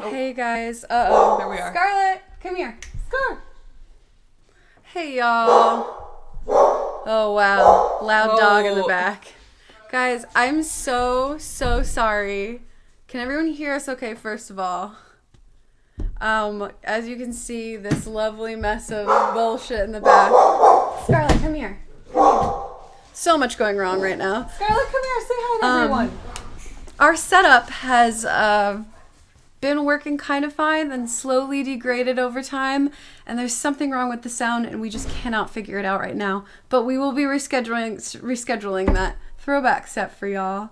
Hey guys. Uh-oh. There we are. Scarlett, come here. Scar. Hey y'all. Oh wow. Loud dog in the back. Guys, I'm so sorry. Can everyone hear us okay, first of all? As you can see, this lovely mess of bullshit in the back. Scarlett, come here. So much going wrong right now. Scarlett, come here. Say hi to everyone. Our setup has been working kind of fine, then slowly degraded over time, and there's something wrong with the sound, and we just cannot figure it out right now. But we will be rescheduling that throwback set for y'all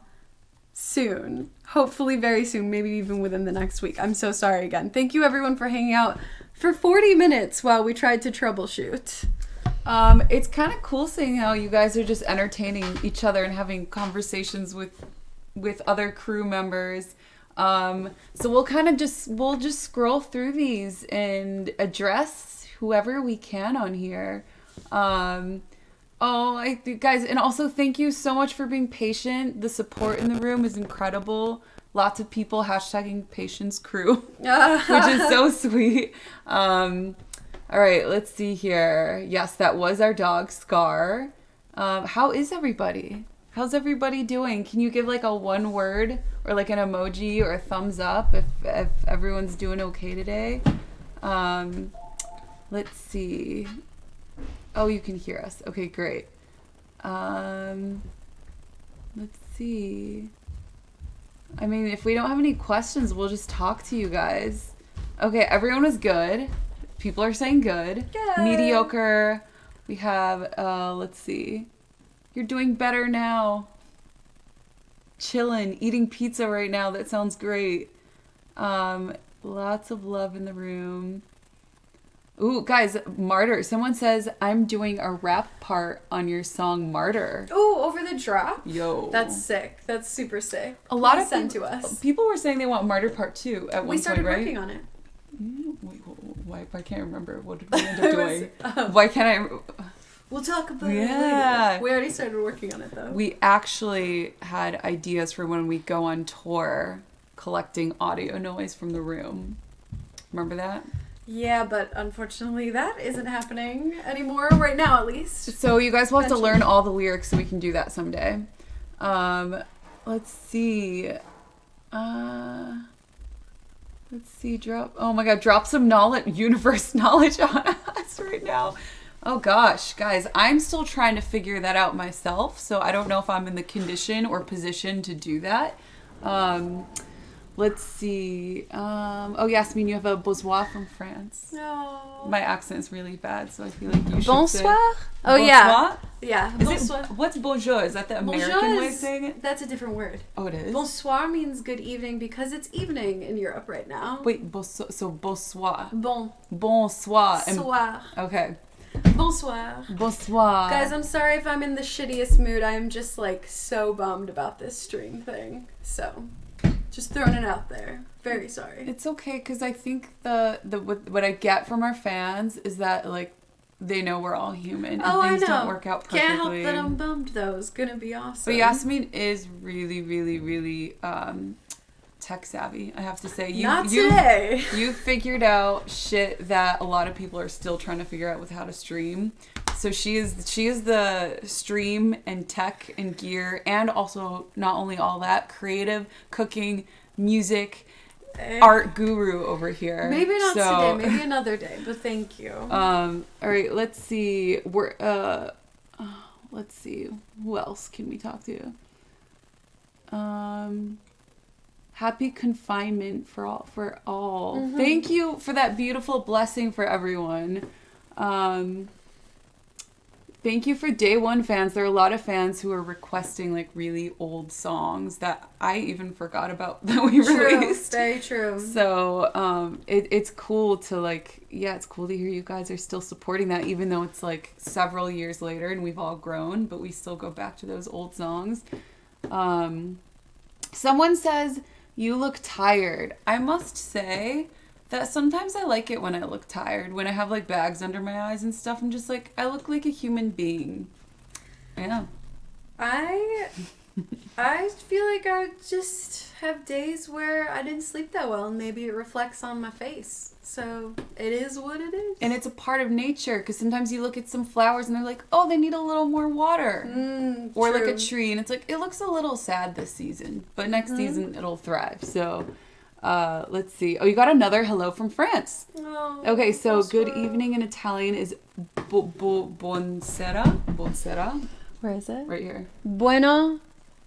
soon. Hopefully very soon, maybe even within the next week. I'm so sorry again. Thank you everyone for hanging out for 40 minutes while we tried to troubleshoot. It's kind of cool seeing how you guys are just entertaining each other and having conversations with other crew members. So we'll just scroll through these and address whoever we can on here. Guys, and also thank you so much for being patient. The support in the room is incredible. Lots of people hashtagging patience crew, which is so sweet. All right, let's see here. Yes, that was our dog, Scar. How is everybody? How's everybody doing? Can you give like a one word or like an emoji or a thumbs up if everyone's doing okay today? Let's see. Oh, you can hear us. Okay, great. Let's see. I mean, if we don't have any questions, we'll just talk to you guys. Okay, everyone was good. People are saying good. Good. Mediocre. We have, let's see. You're doing better now. Chillin', eating pizza right now. That sounds great. Lots of love in the room. Ooh, guys, Martyr. Someone says, I'm doing a rap part on your song Martyr. Ooh, over the drop? Yo. That's sick. That's super sick. A lot of sent to us. People were saying they want Martyr part 2 at one point, right? We started working on it. Wait, why? I can't remember. What did we end up doing? Why can't I... We'll talk about it later. We already started working on it, though. We actually had ideas for when we go on tour, collecting audio noise from the room. Remember that? Yeah, but unfortunately that isn't happening anymore, right now at least. So you guys will have to learn all the lyrics so we can do that someday. Let's see. Drop some knowledge, universe knowledge on us right now. Oh gosh, guys, I'm still trying to figure that out myself, so I don't know if I'm in the condition or position to do that. Let's see. Yasmin, you have a bonsoir from France. No. My accent is really bad, so I feel like you should bonsoir? say... Oh, bonsoir? yeah. Yeah, bonsoir. What's bonjour? Is that the American way of saying it? That's a different word. Oh, it is? Bonsoir means good evening because it's evening in Europe right now. Wait, so bonsoir. Bonsoir. Soir. Okay. Bonsoir. Bonsoir. Guys, I'm sorry if I'm in the shittiest mood. I'm just like so bummed about this stream thing. So, just throwing it out there. Very sorry. It's okay, because I think what I get from our fans is that like they know we're all human and things don't work out perfectly. Can't help that I'm bummed though. It's gonna be awesome. But Yasmin is really, really, really tech savvy, I have to say. You figured out shit that a lot of people are still trying to figure out with how to stream. So she is the stream and tech and gear, and also not only all that, creative, cooking, music, art guru over here. Maybe not today, maybe another day, but thank you. All right, let's see. Let's see. Who else can we talk to? Happy confinement for all. Mm-hmm. Thank you for that beautiful blessing for everyone. Thank you for day one fans. There are a lot of fans who are requesting like really old songs that I even forgot about that we released. Very true. So it's cool to it's cool to hear you guys are still supporting that, even though it's like several years later and we've all grown, but we still go back to those old songs. Someone says, you look tired. I must say that sometimes I like it when I look tired. When I have like bags under my eyes and stuff, I'm just like, I look like a human being. Yeah. I I feel like I just have days where I didn't sleep that well, and maybe it reflects on my face. So it is what it is. And it's a part of nature, because sometimes you look at some flowers and they're like, oh, they need a little more water. Or true. like a tree, and it's like, it looks a little sad this season, but next season it'll thrive. So let's see. Oh, you got another hello from France. Oh, Okay, so good evening in Italian is buonasera. Buonasera. Where is it? Right here. Buonasera.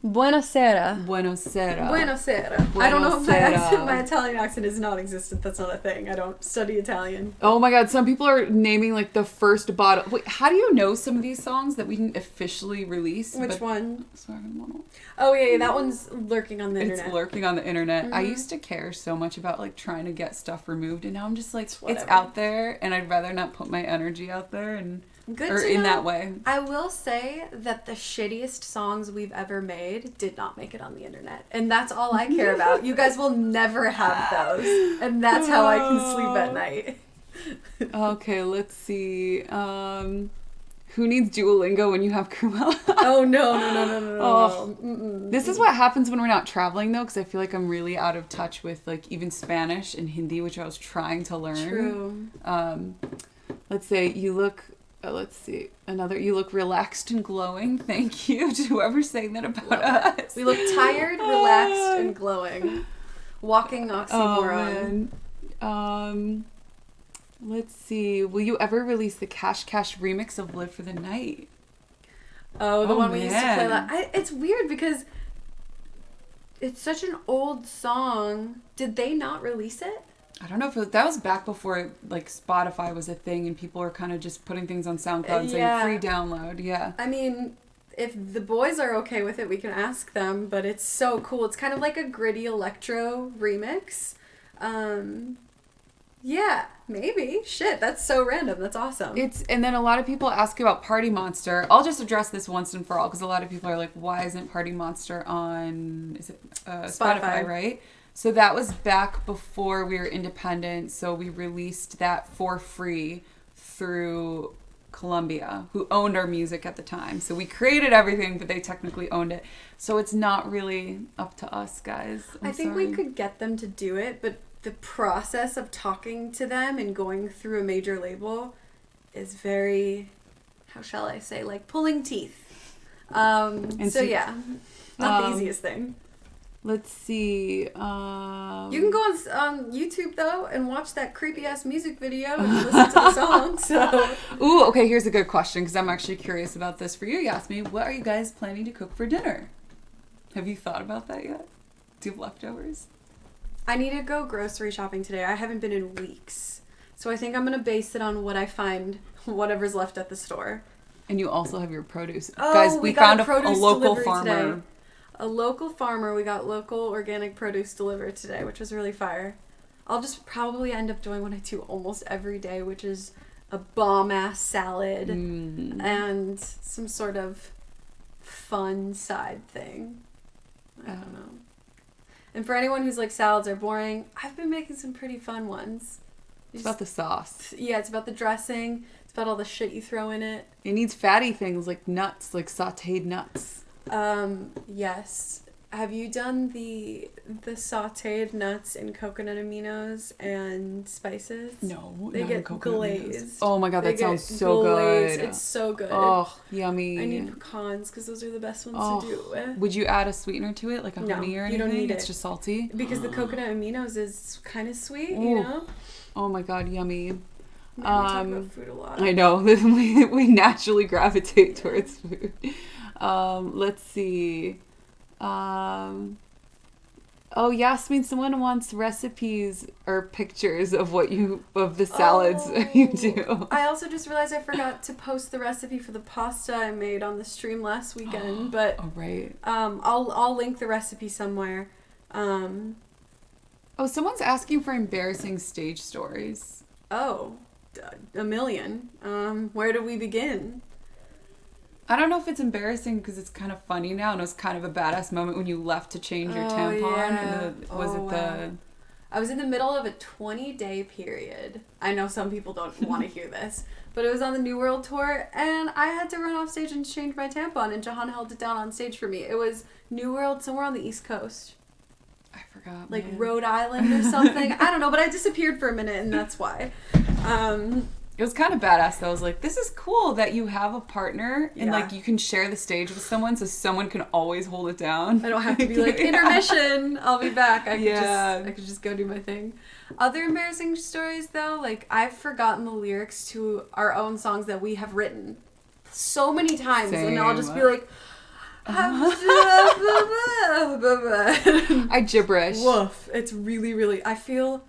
Buonasera. Buonasera. I don't know if my Italian accent is non-existent. That's not a thing. I don't study Italian. Oh my god, some people are naming like the first bottle. Wait, how do you know some of these songs that we didn't officially release? Which one? Sorry, Oh yeah, that one's lurking on the internet. It's lurking on the internet. I used to care so much about like trying to get stuff removed, and now I'm just like, it's out there, and I'd rather not put my energy out there and in that way. I will say that the shittiest songs we've ever made did not make it on the internet, and that's all I care about. You guys will never have those, and that's how I can sleep at night. Okay, let's see. Who needs Duolingo when you have Krewella? Oh, no. Oh. This is what happens when we're not traveling, though, because I feel like I'm really out of touch with, like, even Spanish and Hindi, which I was trying to learn. True. Let's say you look... let's see. You look relaxed and glowing. Thank you to whoever's saying that about us. We look tired, relaxed, and glowing. Walking oxymoron. Oh, man. Let's see. Will you ever release the Cash Cash remix of Live for the Night? Oh, the one we used to play. It's weird because it's such an old song. Did they not release it? I don't know if that was back before like Spotify was a thing and people were kind of just putting things on SoundCloud and saying free download. Yeah. I mean, if the boys are okay with it, we can ask them, but it's so cool. It's kind of like a gritty electro remix. Yeah, maybe. Shit, that's so random. That's awesome. And then a lot of people ask about Party Monster. I'll just address this once and for all because a lot of people are like, why isn't Party Monster on Spotify, right? So that was back before we were independent. So we released that for free through Columbia, who owned our music at the time. So we created everything, but they technically owned it. So it's not really up to us, guys. I think we could get them to do it, but the process of talking to them and going through a major label is very, how shall I say, like pulling teeth. Not the easiest thing. Let's see. You can go on YouTube though and watch that creepy ass music video and listen to the song. So. Ooh, okay. Here's a good question because I'm actually curious about this for you. You asked me, what are you guys planning to cook for dinner? Have you thought about that yet? Do you have leftovers? I need to go grocery shopping today. I haven't been in weeks, so I think I'm gonna base it on what I find, whatever's left at the store. And you also have your produce, guys. We found a local farmer. Today. A local farmer. We got local organic produce delivered today, which was really fire. I'll just probably end up doing what I do almost every day, which is a bomb-ass salad and some sort of fun side thing. I don't know. And for anyone who's like, salads are boring, I've been making some pretty fun ones. It's about the sauce. Yeah, it's about the dressing. It's about all the shit you throw in it. It needs fatty things like nuts, like sauteed nuts. Yes. Have you done the sauteed nuts in coconut aminos and spices? No, they get glazed. Oh my god, that sounds so good. It's so good. Oh, yummy. I need pecans because those are the best ones to do it with. Would you add a sweetener to it, like a honey or anything? You don't need it. It's just salty? Because the coconut aminos is kind of sweet, you know? Oh my god, yummy. We talk about food a lot. I know. we naturally gravitate towards food. Let's see. Oh, Yasmin, someone wants recipes or pictures of the salads you do. I also just realized I forgot to post the recipe for the pasta I made on the stream last weekend, but right. I'll link the recipe somewhere. Someone's asking for embarrassing stage stories. Oh, a million. Where do we begin? I don't know if it's embarrassing because it's kind of funny now, and it was kind of a badass moment when you left to change your tampon. Yeah. I was in the middle of a 20-day period. I know some people don't want to hear this, But it was on the New World Tour, and I had to run off stage and change my tampon, and Jahan held it down on stage for me. It was New World, somewhere on the East Coast. I forgot. Like man. Rhode Island or something. I don't know, but I disappeared for a minute, and that's why. It was kind of badass though. I was like, this is cool that you have a partner and Yeah. like you can share the stage with someone so someone can always hold it down. I don't have to be like, intermission, I'll be back. I Yeah. could just go do my thing. Other embarrassing stories though, like I've forgotten the lyrics to our own songs that we have written so many times, and I'll just be like, I gibberish. woof. It's really, really, I feel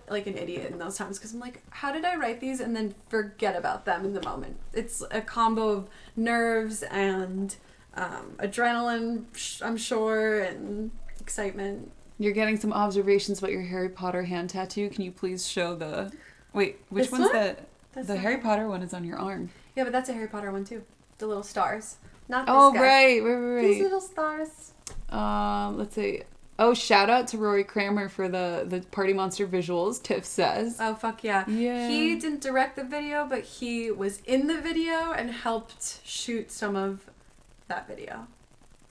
like an idiot in those times because I'm like, how did I write these and then forget about them in the moment? It's a combo of nerves and adrenaline, I'm sure, and excitement. You're getting some observations about your Harry Potter hand tattoo. Can you please show the... Wait, which This one's one? the... That's The not- Harry Potter one is on your arm. Yeah, but that's a Harry Potter one too. The little stars. Not this Oh, guy. right. These little stars. Let's see. Oh, shout out to Rory Kramer for the Party Monster visuals, Tiff says. Oh, fuck yeah. Yeah. He didn't direct the video, but he was in the video and helped shoot some of that video.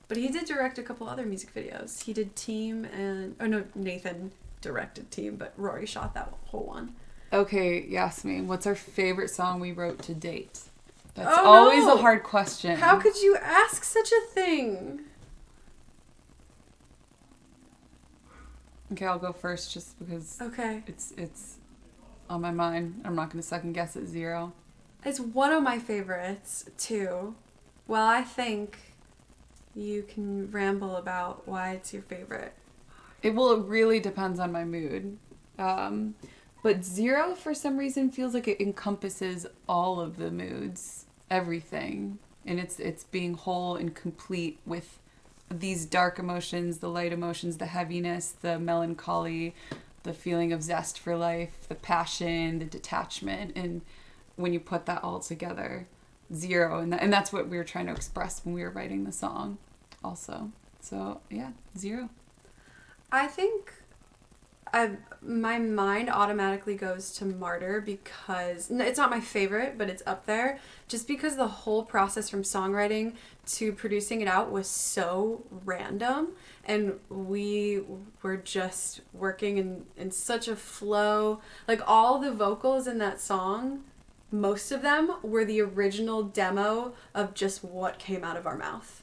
But he did direct a couple other music videos. He did Team and... Oh, no, Nathan directed Team, but Rory shot that whole one. Okay, Yasmin, what's our favorite song we wrote to date? That's Oh, always no. a hard question. How could you ask such a thing? Okay, I'll go first just because Okay. it's on my mind. I'm not going to second guess it. Zero. It's one of my favorites, too. Well, I think you can ramble about why it's your favorite. It really depends on my mood. But Zero, for some reason, feels like it encompasses all of the moods, everything. And it's being whole and complete with these dark emotions, the light emotions, the heaviness, the melancholy, the feeling of zest for life, the passion, the detachment. And when you put that all together, Zero. And that's what we were trying to express when we were writing the song also. So, yeah, Zero. I think my mind automatically goes to Martyr because it's not my favorite, but it's up there just because the whole process from songwriting to producing it out was so random, and we were just working in such a flow. Like all the vocals in that song, most of them were the original demo of just what came out of our mouth.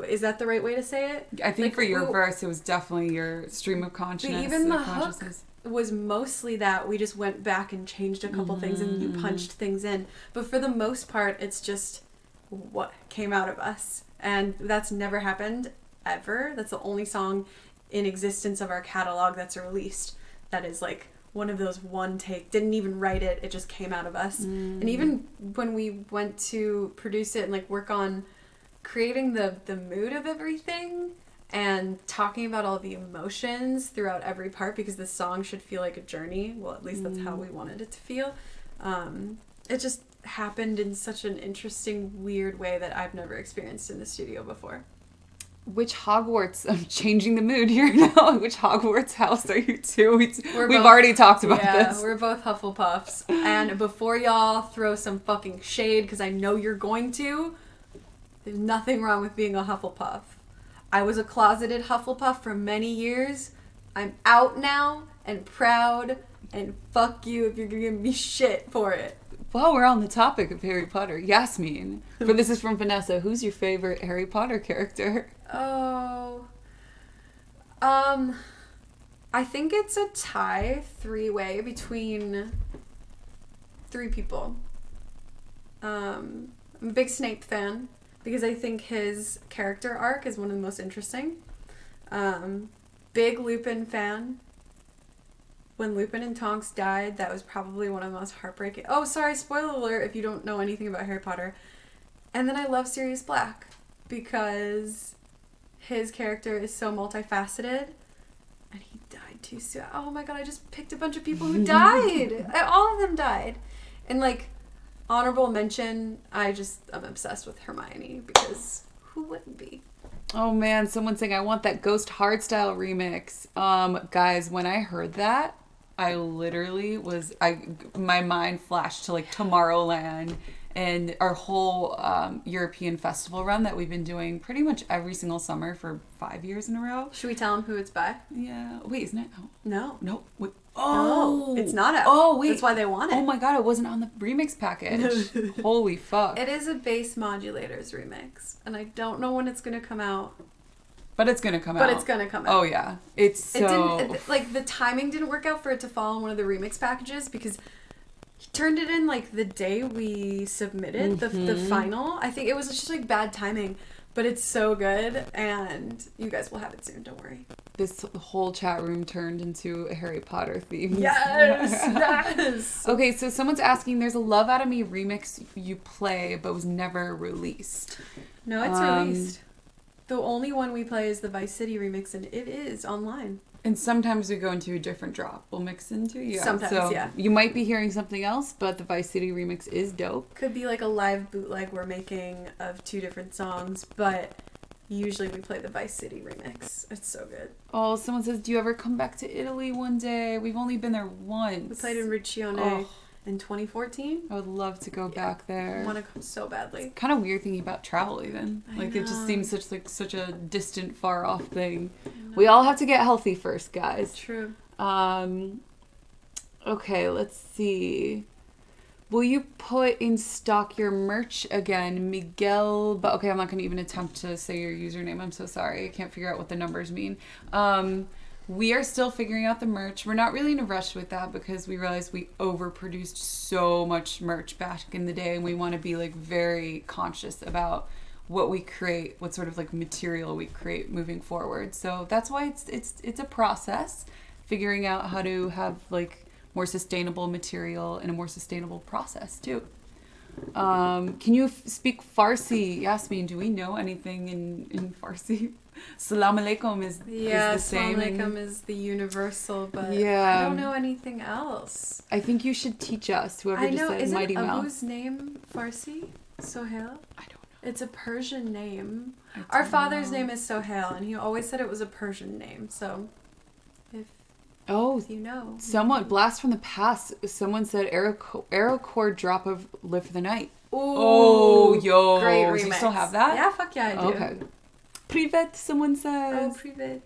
Is that the right way to say it? I think Like, for your verse, it was definitely your stream of consciousness. But even the hook consciousness. was mostly that we just went back and changed a couple things and you punched things in. But for the most part, it's just what came out of us. And that's never happened ever. That's the only song in existence of our catalog that's released that is like one of those one take. Didn't even write it. It just came out of us. And even when we went to produce it and like work on creating the mood of everything and talking about all the emotions throughout every part, because the song should feel like a journey. Well, at least that's how we wanted it to feel. It just happened in such an interesting, weird way that I've never experienced in the studio before. Which Hogwarts? I'm changing the mood here now. Which Hogwarts house are you to? We've both- already talked about Yeah, this. we're both Hufflepuffs. And before y'all throw some fucking shade, because I know you're going to, there's nothing wrong with being a Hufflepuff. I was a closeted Hufflepuff for many years. I'm out now and proud, and fuck you if you're gonna give me shit for it. While we're on the topic of Harry Potter, Yasmin, but this is from Vanessa. Who's your favorite Harry Potter character? Oh. I think it's a tie 3-way between 3 people. I'm a big Snape fan because I think his character arc is one of the most interesting. Big Lupin fan. When Lupin and Tonks died, that was probably one of the most heartbreaking... Oh, sorry, spoiler alert if you don't know anything about Harry Potter. And then I love Sirius Black because his character is so multifaceted, and he died too soon. Oh my god, I just picked a bunch of people who died. All of them died. And like, honorable mention, I'm obsessed with Hermione because who wouldn't be? Oh man, someone's saying I want that Ghost Hardstyle remix. Guys, when I heard that, I literally my mind flashed to like Tomorrowland and our whole European festival run that we've been doing pretty much every single summer for 5 years in a row. Should we tell them who it's by? Yeah. Wait, isn't it? No. No. Wait. Oh, no, it's not out. Oh, wait. That's why they want it. Oh my god, it wasn't on the remix package. Holy fuck. It is a Bass Modulators remix, and I don't know when it's going to come out. But it's going to come out. But it's going to come out. Oh, yeah. It's so... like, the timing didn't work out for it to fall in one of the remix packages because he turned it in, like, the day we submitted the final. I think it was just, like, bad timing. But it's so good, and you guys will have it soon, don't worry. This whole chat room turned into a Harry Potter theme. Yes! Yes! Okay, so someone's asking, there's a Love Out of Me remix you play, but was never released. No, it's released. The only one we play is the Vice City remix, and it is online. And sometimes we go into a different drop. We'll mix into, yeah. Sometimes, so yeah. You might be hearing something else, but the Vice City remix is dope. Could be like a live bootleg we're making of 2 different songs, but usually we play the Vice City remix. It's so good. Oh, someone says, do you ever come back to Italy one day? We've only been there once. We played in Riccione in 2014. I would love to go back there. I want to come so badly. Kind of weird thinking about travel even. Like it just seems such a distant, far off thing. We all have to get healthy first, guys. True. Okay, let's see. Will you put in stock your merch again, Miguel? But okay, I'm not going to even attempt to say your username. I'm so sorry. I can't figure out what the numbers mean. We are still figuring out the merch. We're not really in a rush with that because we realized we overproduced so much merch back in the day, and we want to be like very conscious about what we create, what sort of like material we create moving forward. So that's why it's a process, figuring out how to have like more sustainable material and a more sustainable process too. Can you speak Farsi? Yasmin, do we know anything in Farsi? Salam alaikum is the same. Salam alaikum is the universal, but yeah. I don't know anything else. I think you should teach us, whoever just said Mighty Mouse. Abu's name Farsi? Sohail? I don't know. It's a Persian name. Our father's name is Sohail, and he always said it was a Persian name, so if you know. Someone, blast from the past, someone said Arrow Chord drop of Live for the Night. Ooh, yo. Great remix. Do you still have that? Yeah, fuck yeah, I do. Okay. Privet, someone says. Oh, privet.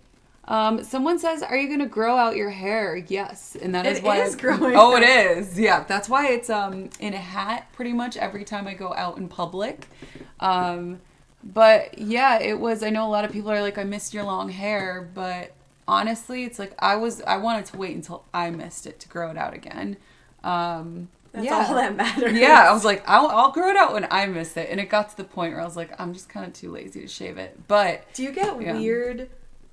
Someone says, are you going to grow out your hair? Yes. And that is why it is growing. Oh, it is. Yeah. That's why it's in a hat pretty much every time I go out in public. But yeah, it was, I know a lot of people are like, I missed your long hair, but honestly, it's like I wanted to wait until I missed it to grow it out again. That's all that matters. Yeah, I was like, I'll grow it out when I miss it. And it got to the point where I was like, I'm just kind of too lazy to shave it. But do you get weird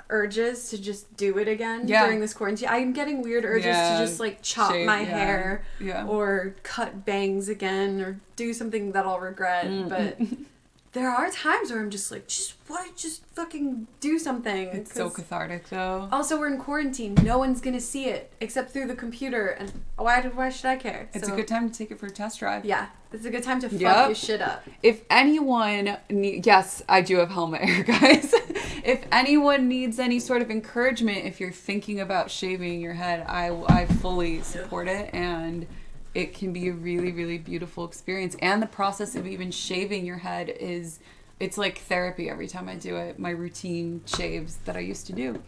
urges to just do it again during this quarantine? I'm getting weird urges to just like chop my hair or cut bangs again or do something that I'll regret. But there are times where I'm just like, just fucking do something. It's so cathartic though. Also, we're in quarantine. No one's gonna see it except through the computer, and why should I care? It's a good time to take it for a test drive. Yeah, it's a good time to fuck your shit up. If anyone yes, I do have helmet hair, guys. If anyone needs any sort of encouragement, if you're thinking about shaving your head, I fully support it, and it can be a really, really beautiful experience. And the process of even shaving your head it's like therapy every time I do it. My routine shaves that I used to do.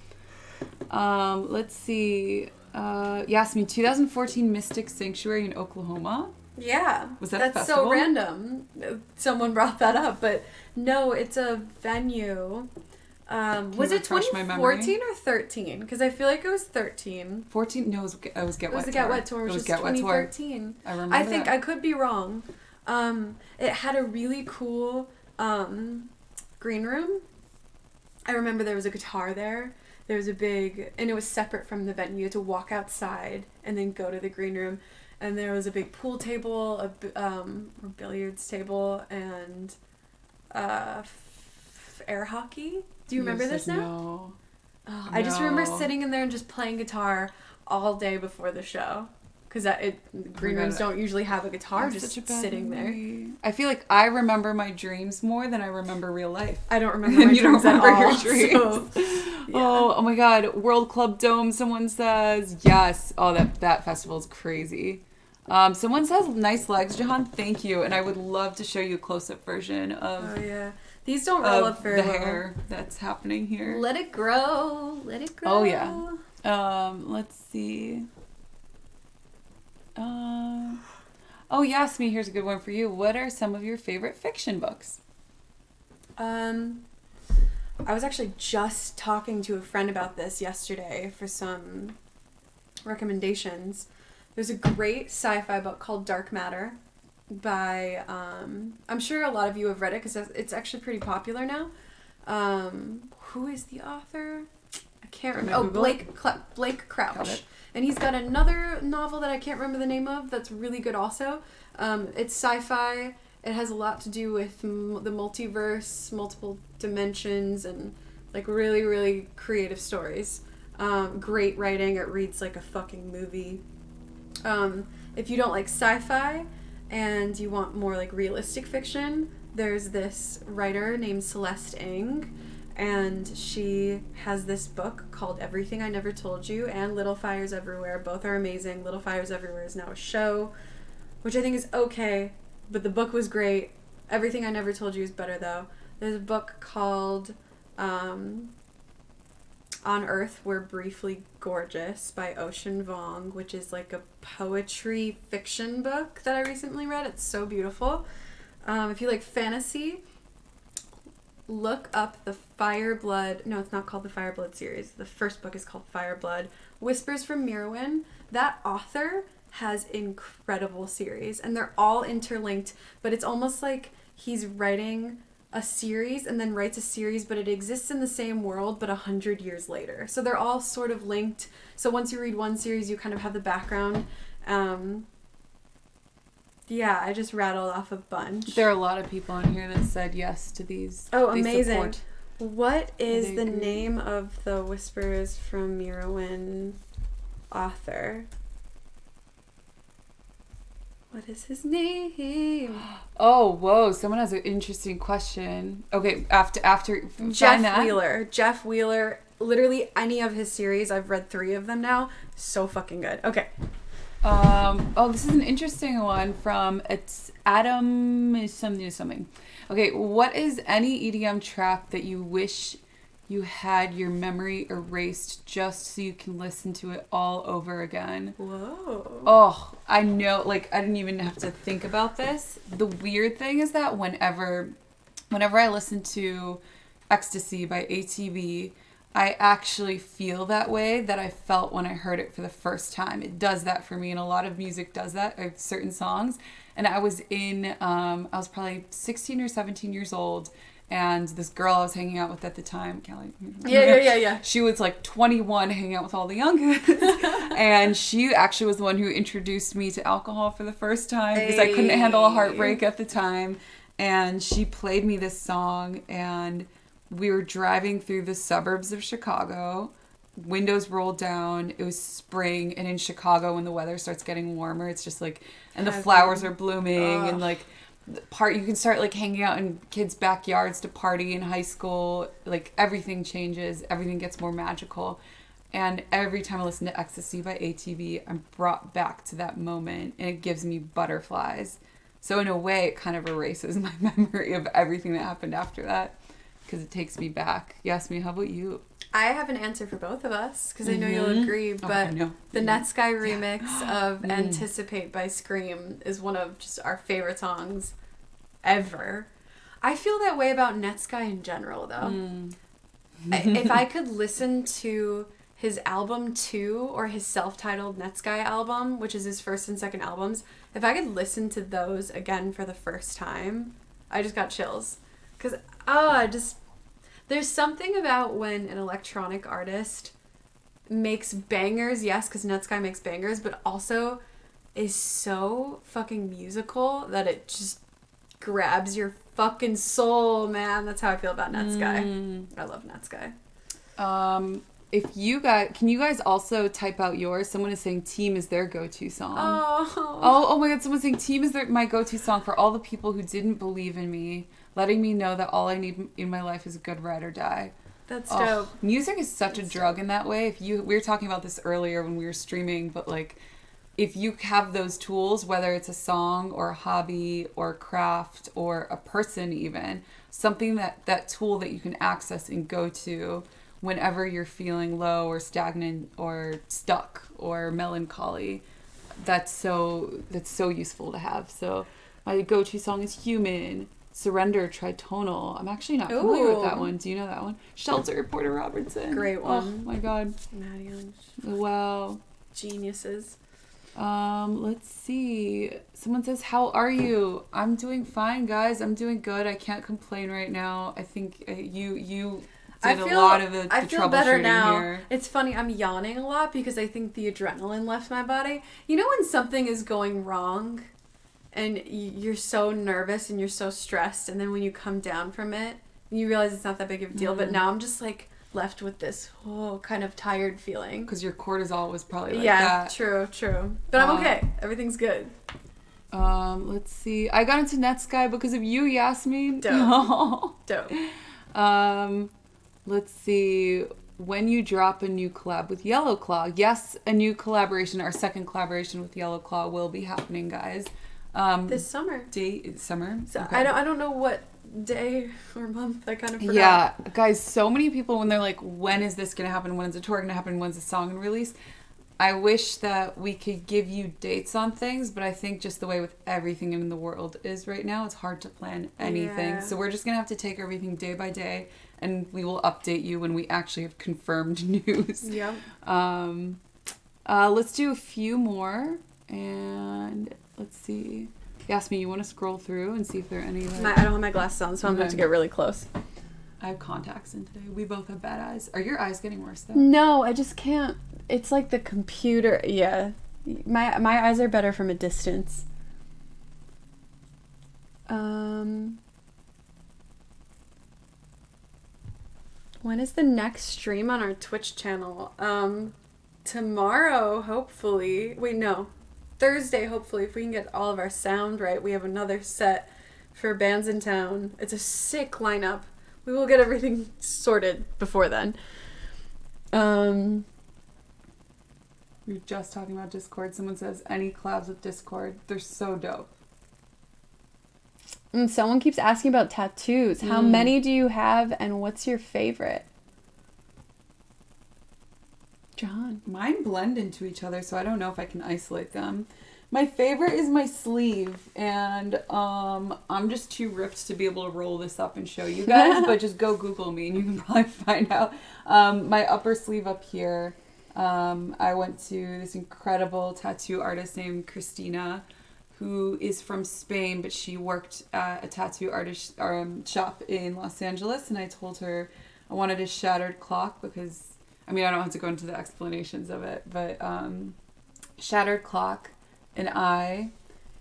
Let's see. Yasmin, 2014 Mystic Sanctuary in Oklahoma. Yeah. Was that a festival? That's so random. Someone brought that up, but no, it's a venue. Was it 2014 or 13? Because I feel like it was 13. 14? No, it was Get Wet Tour. It was the Get Wet Tour, which was 2013. I remember I think I could be wrong. It had a really cool green room. I remember there was a guitar there. There was a big, and it was separate from the venue. You had to walk outside and then go to the green room. And there was a big pool table, a billiards table, and air hockey. Do you remember this now? No. Oh, I just remember sitting in there and just playing guitar all day before the show. because green rooms don't usually have a guitar just sitting memory. There. I feel like I remember my dreams more than I remember real life. I don't remember my dreams at all. Your dreams. So, yeah. Oh my God, World Club Dome. Someone says yes. Oh, that festival is crazy. Someone says nice legs, Jahan. Thank you, and I would love to show you a close-up version of. Oh yeah. These don't roll up very the well. hair that's happening here. Let it grow. Let it grow. Oh yeah. Let's see. Oh, Yasmi, here's a good one for you. What are some of your favorite fiction books? I was actually just talking to a friend about this yesterday for some recommendations. There's a great sci-fi book called Dark Matter by, I'm sure a lot of you have read it because it's actually pretty popular now. Who is the author? I can't remember. Blake Crouch. And he's got another novel that I can't remember the name of that's really good also. It's sci-fi. It has a lot to do with the multiverse, multiple dimensions, and like really, really creative stories. Great writing. It reads like a fucking movie. If you don't like sci-fi and you want more like realistic fiction, there's this writer named Celeste Ng. And she has this book called Everything I Never Told You and Little Fires Everywhere. Both are amazing. Little Fires Everywhere is now a show, which I think is okay, but the book was great. Everything I Never Told You is better, though. There's a book called On Earth We're Briefly Gorgeous by Ocean Vuong, which is like a poetry fiction book that I recently read. It's so beautiful. If you like fantasy, look up the Fireblood. No, it's not called the Fireblood series. The first book is called Fireblood. Whispers from Mirwin. That author has incredible series, and they're all interlinked, but it's almost like he's writing a series and then writes a series, but it exists in the same world, but 100 years later. So they're all sort of linked. So once you read one series, you kind of have the background. Yeah, I just rattled off a bunch. There are a lot of people on here that said yes to these. Oh, amazing. What is the name of the Whispers from Mirwin author? What is his name? Oh, whoa. Someone has an interesting question. Okay, after Jeff Wheeler. Literally any of his series. I've read 3 of them now. So fucking good. Okay. This is an interesting one from, it's Adam something. Okay, what is any EDM track that you wish you had your memory erased just so you can listen to it all over again? Whoa. Oh, I know, like, I didn't even have to think about this. The weird thing is that whenever I listen to Ecstasy by ATV, I actually feel that way that I felt when I heard it for the first time. It does that for me, and a lot of music does that. I have certain songs, and I was probably 16 or 17 years old, and this girl I was hanging out with at the time, Kelly. Yeah. She was like 21, hanging out with all the young kids, and she actually was the one who introduced me to alcohol for the first time because I couldn't handle a heartbreak at the time, and she played me this song, and we were driving through the suburbs of Chicago. Windows rolled down. It was spring. And in Chicago, when the weather starts getting warmer, it's just like, and the flowers are blooming. And like, you can start like hanging out in kids' backyards to party in high school. Like, everything changes. Everything gets more magical. And every time I listen to Ecstasy by ATV, I'm brought back to that moment. And it gives me butterflies. So in a way, it kind of erases my memory of everything that happened after that. Because it takes me back. Yasmin, how about you? I have an answer for both of us because I know you'll agree, but the Netsky remix of Anticipate by Scream is one of just our favorite songs ever. I feel that way about Netsky in general, though. If I could listen to his album 2 or his self-titled Netsky album, which is his first and second albums, if I could listen to those again for the first time, I just got chills. Because, there's something about when an electronic artist makes bangers, yes, because Netsky makes bangers, but also is so fucking musical that it just grabs your fucking soul, man. That's how I feel about Netsky. I love Netsky. If you guys, can you guys also type out yours? Someone is saying Team is their go-to song. Oh my God, someone's saying Team is my go-to song for all the people who didn't believe in me, letting me know that all I need in my life is a good ride or die. That's dope. Music is such a drug in that way. We were talking about this earlier when we were streaming, but like, if you have those tools, whether it's a song or a hobby or a craft or a person even, something that tool that you can access and go to whenever you're feeling low or stagnant or stuck or melancholy, that's so useful to have. So my go-to song is Human. Surrender, Tritonal. I'm actually not familiar with that one. Do you know that one? Shelter, Porter Robertson. Great one. Oh my God. Maddie Young. Wow. Geniuses. Let's see. Someone says, how are you? I'm doing fine, guys. I'm doing good. I can't complain right now. I think you did a lot of the I feel better now. Here. It's funny, I'm yawning a lot because I think the adrenaline left my body. You know when something is going wrong and you're so nervous and you're so stressed, and then when you come down from it, you realize it's not that big of a deal, but now I'm just like left with this kind of tired feeling. Because your cortisol was probably like that. Yeah, true. But I'm okay. Everything's good. Let's see. I got into Netsky because of you, Yasmin. Dope. Let's see. When you drop a new collab with Yellow Claw. Yes, a new collaboration, our second collaboration with Yellow Claw will be happening, guys. This summer. Summer? So okay. I don't know what day or month. I kind of forgot. Yeah, guys, so many people when they're like, when is this going to happen? When is the tour going to happen? When's the song going to release? I wish that we could give you dates on things, but I think just the way with everything in the world is right now, it's hard to plan anything. Yeah. So we're just going to have to take everything day by day, and we will update you when we actually have confirmed news. Yep. Let's do a few more, and let's see. Yasmin, you want to scroll through and see if there are any... I don't have my glasses on, so I'm going to have to get really close. I have contacts in today. We both have bad eyes. Are your eyes getting worse, though? No, I just can't. It's like the computer. Yeah. My eyes are better from a distance. When is the next stream on our Twitch channel? Tomorrow, hopefully. Wait, no. Thursday, hopefully, if we can get all of our sound right. We have another set for bands in town. It's a sick lineup. We will get everything sorted before then. We were just talking about Discord. Someone says, any collabs with Discord. They're so dope. And someone keeps asking about tattoos. How many do you have, and what's your favorite? John. Mine blend into each other, so I don't know if I can isolate them. My favorite is my sleeve, and I'm just too ripped to be able to roll this up and show you guys, but just go Google me and you can probably find out. My upper sleeve up here, I went to this incredible tattoo artist named Christina, who is from Spain, but she worked at a tattoo artist shop in Los Angeles, and I told her I wanted a shattered clock because, I mean, I don't have to go into the explanations of it, but shattered clock, an eye,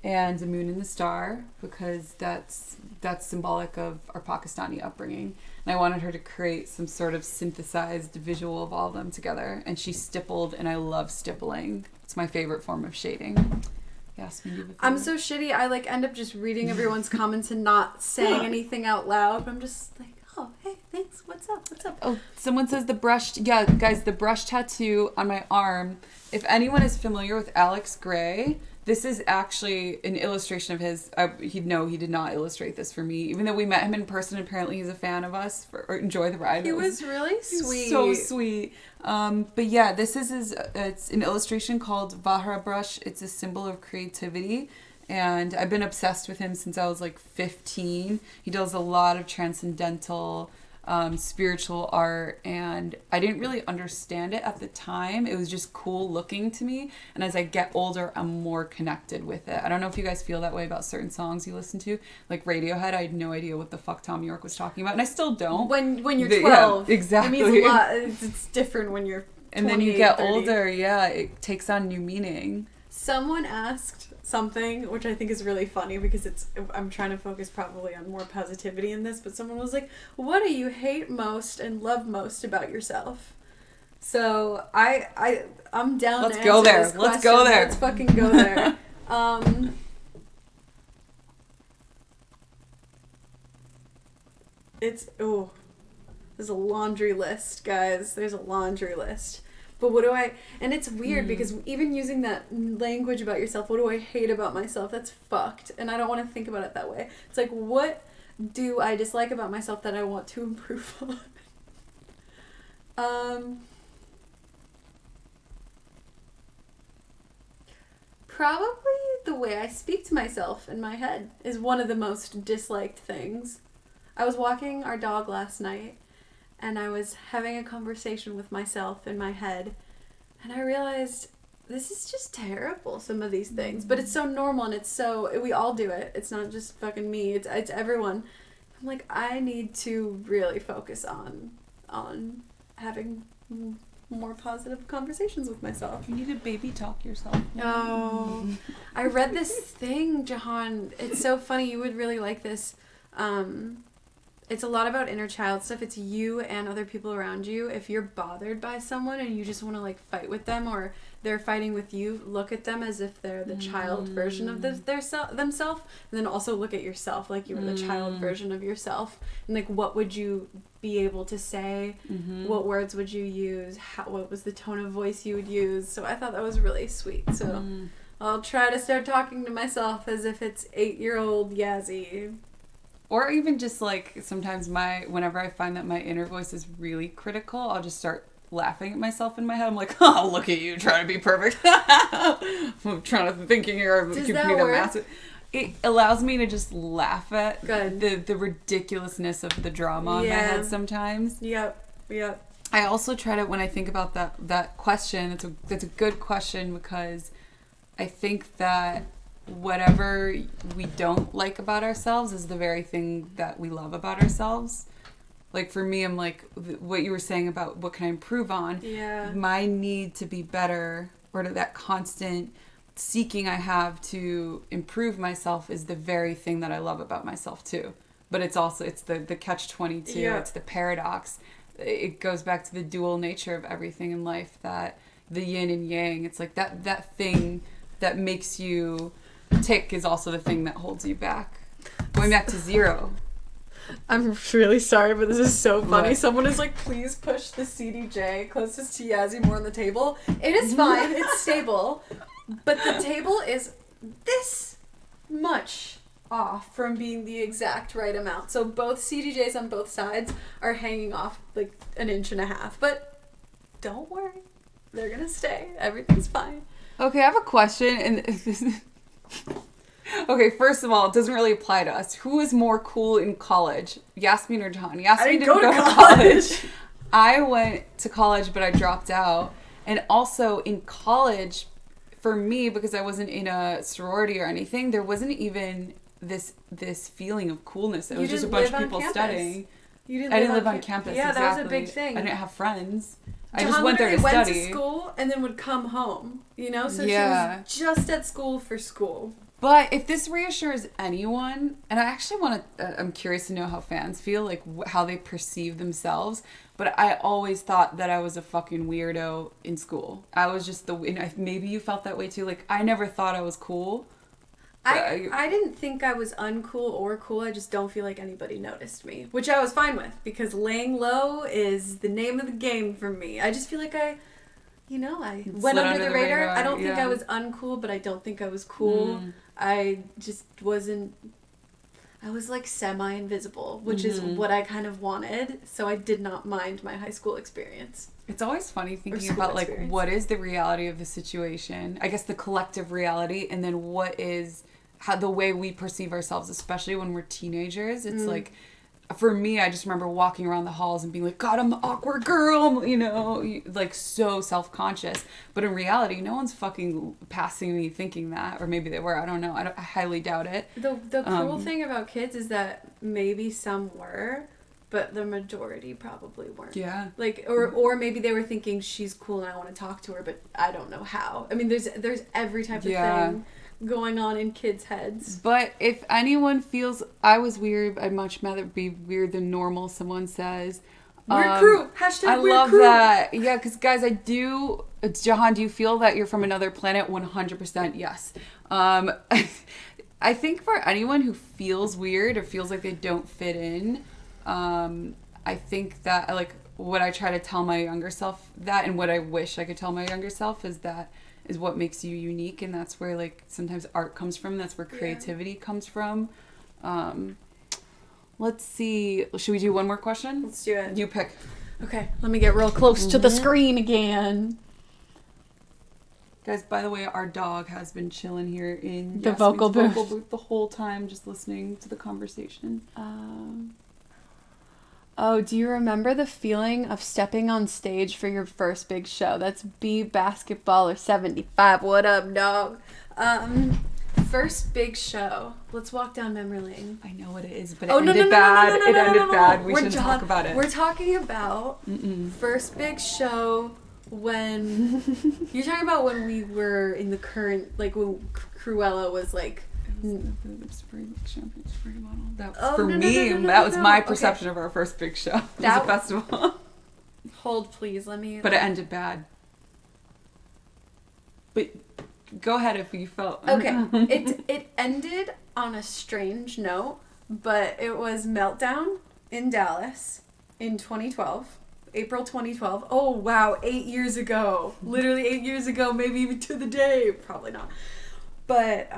and a moon and the star, because that's symbolic of our Pakistani upbringing. And I wanted her to create some sort of synthesized visual of all of them together. And she stippled, and I love stippling. It's my favorite form of shading. Yes, I'm so shitty. I end up just reading everyone's comments and not saying anything out loud. I'm just like, oh, hey, thanks. What's up? Oh, someone says the brush. Yeah, guys, the brush tattoo on my arm. If anyone is familiar with Alex Gray, this is actually an illustration of his. He did not illustrate this for me. Even though we met him in person, apparently he's a fan of us or Enjoy the Ride. He was really sweet. So sweet. But yeah, this is his. It's an illustration called Vahra brush. It's a symbol of creativity. And I've been obsessed with him since I was 15. He does a lot of transcendental, spiritual art, and I didn't really understand it at the time. It was just cool looking to me, and as I get older, I'm more connected with it. I don't know if you guys feel that way about certain songs you listen to, like Radiohead. I had no idea what the fuck Tom York was talking about, and I still don't. When you're 12, yeah, exactly. It means a lot. It's different when you're 20, and then you get 30. older. Yeah, it takes on new meaning. Someone asked something which I think is really funny because I'm trying to focus probably on more positivity in this, but someone was like, what do you hate most and love most about yourself? So I'm down Let's to go answer there. this Let's question. go there. Let's fucking go there. There's a laundry list, guys. There's a laundry list. But and it's weird because even using that language about yourself, what do I hate about myself? That's fucked. And I don't want to think about it that way. It's like, what do I dislike about myself that I want to improve on? Probably the way I speak to myself in my head is one of the most disliked things. I was walking our dog last night, and I was having a conversation with myself in my head, and I realized this is just terrible, some of these things. But it's so normal, and we all do it. It's not just fucking me. It's everyone. I'm like, I need to really focus on having more positive conversations with myself. You need to baby talk yourself. Oh, I read this thing, Jahan. It's so funny. You would really like this. It's a lot about inner child stuff. It's you and other people around you. If you're bothered by someone and you just want to like fight with them, or they're fighting with you, look at them as if they're the child version of themselves, and then also look at yourself like you were the child version of yourself. And like, what would you be able to say? What words would you use? What was the tone of voice you would use? So I thought that was really sweet. So I'll try to start talking to myself as if it's 8-year-old Yazzie. Or even just like sometimes whenever I find that my inner voice is really critical, I'll just start laughing at myself in my head. I'm like, oh, look at you trying to be perfect. I'm trying to thinking you're Does that work? massive. It allows me to just laugh at Good. the ridiculousness of the drama in my head sometimes. Yep. I also try to, when I think about that question, it's a good question, because I think that whatever we don't like about ourselves is the very thing that we love about ourselves. Like for me, I'm like, what you were saying about what can I improve on? Yeah. My need to be better, or to that constant seeking I have to improve myself, is the very thing that I love about myself too. But it's the catch-22. Yeah. It's the paradox. It goes back to the dual nature of everything in life, that the yin and yang. It's like that thing that makes you tick is also the thing that holds you back. Going back to zero. I'm really sorry, but this is so funny. What? Someone is like, please push the CDJ closest to Yazzie more on the table. It is fine. It's stable. But the table is this much off from being the exact right amount. So both CDJs on both sides are hanging off like 1.5 inches. But don't worry. They're going to stay. Everything's fine. Okay, I have a question. And okay, first of all, it doesn't really apply to us. Who is more cool in college? Yasmin or John? Yasmin didn't go to college. I went to college, but I dropped out. And also in college, for me, because I wasn't in a sorority or anything, there wasn't even this feeling of coolness. It was just a bunch of people studying. I didn't live on campus. Yeah, exactly. that was a big thing. I didn't have friends. I Jahan just went there to went study. to school and then would come home, you know? So Yeah. she was just at school for school. But if this reassures anyone, and I actually I'm curious to know how fans feel, like how they perceive themselves. But I always thought that I was a fucking weirdo in school. I was just maybe you felt that way too. Like, I never thought I was cool. I didn't think I was uncool or cool. I just don't feel like anybody noticed me, which I was fine with, because laying low is the name of the game for me. I just feel like I went under the radar. I don't think I was uncool, but I don't think I was cool. I just wasn't. I was like semi-invisible, which is what I kind of wanted. So I did not mind my high school experience. It's always funny thinking about like what is the reality of the situation. I guess the collective reality, and then what is the way we perceive ourselves, especially when we're teenagers. It's like, for me, I just remember walking around the halls and being like, God, I'm the awkward girl, like so self-conscious. But in reality, no one's fucking passing me thinking that. Or maybe they were, I don't know. I highly doubt it. The cool thing about kids is that maybe some were, but the majority probably weren't. Yeah. Like, or maybe they were thinking, she's cool and I want to talk to her, but I don't know how. I mean, there's every type of thing going on in kids' heads. But if anyone feels I was weird, I'd much rather be weird than normal, someone says. Weird crew. Hashtag I weird love crew. that. Yeah, because guys, Jahan, do you feel that you're from another planet? 100% yes. I think for anyone who feels weird or feels like they don't fit in, I think that like what I try to tell my younger self that, and what I wish I could tell my younger self is that is what makes you unique, and that's where like sometimes art comes from. That's where creativity comes from. Let's see. Should we do one more question? Let's do it. You pick. Okay, let me get real close to the screen again. Guys, by the way, our dog has been chilling here in the vocal booth the whole time, just listening to the conversation. Oh, do you remember the feeling of stepping on stage for your first big show? That's B Basketballer 75. What up, dog? First big show. Let's walk down memory lane. I know what it is, but it ended bad. It ended bad. We shouldn't talk about it. We're talking about first big show when... You're talking about when we were in the current... Like, when Krewella was, like... That was my perception of our first big show. It was a festival. Hold, please. Let me... But it ended bad. But go ahead if you felt... Okay. It ended on a strange note, but it was Meltdown in Dallas in 2012. April 2012. Oh, wow. 8 years ago. Literally 8 years ago, maybe even to the day. Probably not. But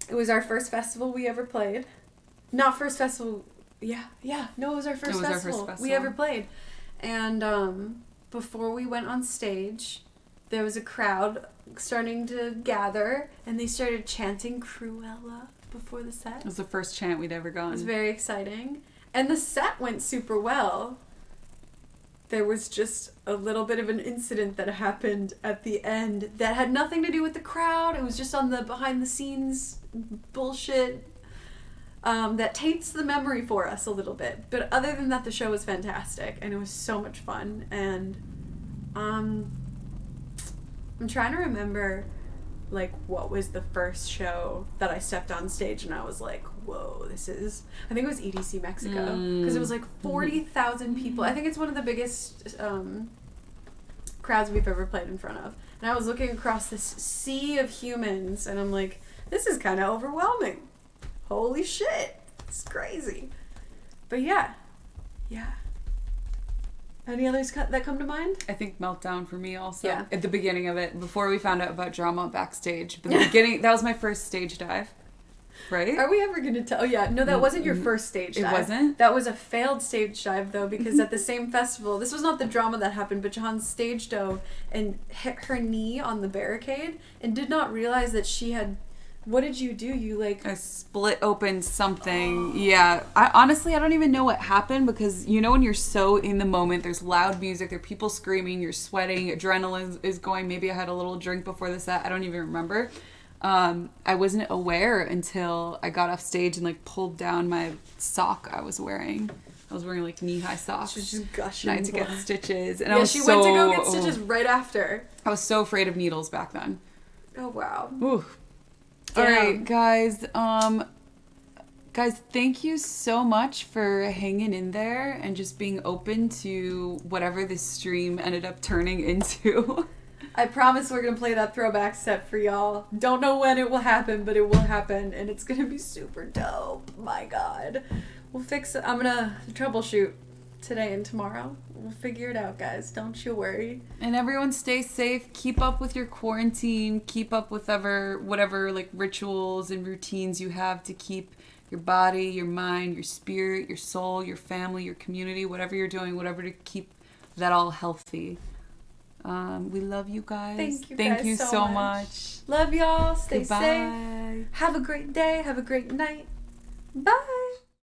it was our first festival we ever played. Not first festival. Yeah. No, it was our first festival we ever played. And before we went on stage, there was a crowd starting to gather, and they started chanting Krewella before the set. It was the first chant we'd ever gone. It was very exciting. And the set went super well. There was just a little bit of an incident that happened at the end that had nothing to do with the crowd. It was just on the behind the scenes bullshit that taints the memory for us a little bit. But other than that, the show was fantastic, and it was so much fun. And I'm trying to remember, like, what was the first show that I stepped on stage and I was like, whoa, this is... I think it was EDC Mexico. Because it was like 40,000 people. I think it's one of the biggest crowds we've ever played in front of. And I was looking across this sea of humans, and I'm like, this is kind of overwhelming. Holy shit. It's crazy. But yeah. Any others that come to mind? I think Meltdown for me also. Yeah. At the beginning of it, before we found out about drama backstage. But the beginning, that was my first stage dive. Right? Are we ever going to tell? Yeah. No, that wasn't your first stage dive. It wasn't? That was a failed stage dive, though, because at the same festival, this was not the drama that happened, but Jahan stage dove and hit her knee on the barricade and did not realize that she had... What did you do? You like... I split open something. Yeah. I don't even know what happened, because you know when you're so in the moment, there's loud music, there are people screaming, you're sweating, adrenaline is going. Maybe I had a little drink before the set. I don't even remember. I wasn't aware until I got off stage and like pulled down my sock I was wearing. I was wearing like knee-high socks. She was just gushing. And I had to get stitches. And yeah, I was she went to go get stitches right after. I was so afraid of needles back then. Oh, wow. Ooh. All right, guys. Guys, thank you so much for hanging in there and just being open to whatever this stream ended up turning into. I promise we're going to play that throwback set for y'all. Don't know when it will happen, but it will happen, and it's going to be super dope. My God. We'll fix it. I'm going to troubleshoot today and tomorrow. We'll figure it out, guys. Don't you worry. And everyone stay safe. Keep up with your quarantine. Keep up with whatever like rituals and routines you have to keep your body, your mind, your spirit, your soul, your family, your community, whatever you're doing, whatever to keep that all healthy. We love you guys. Thank you so much. Love y'all. Stay safe. Have a great day. Have a great night. Bye.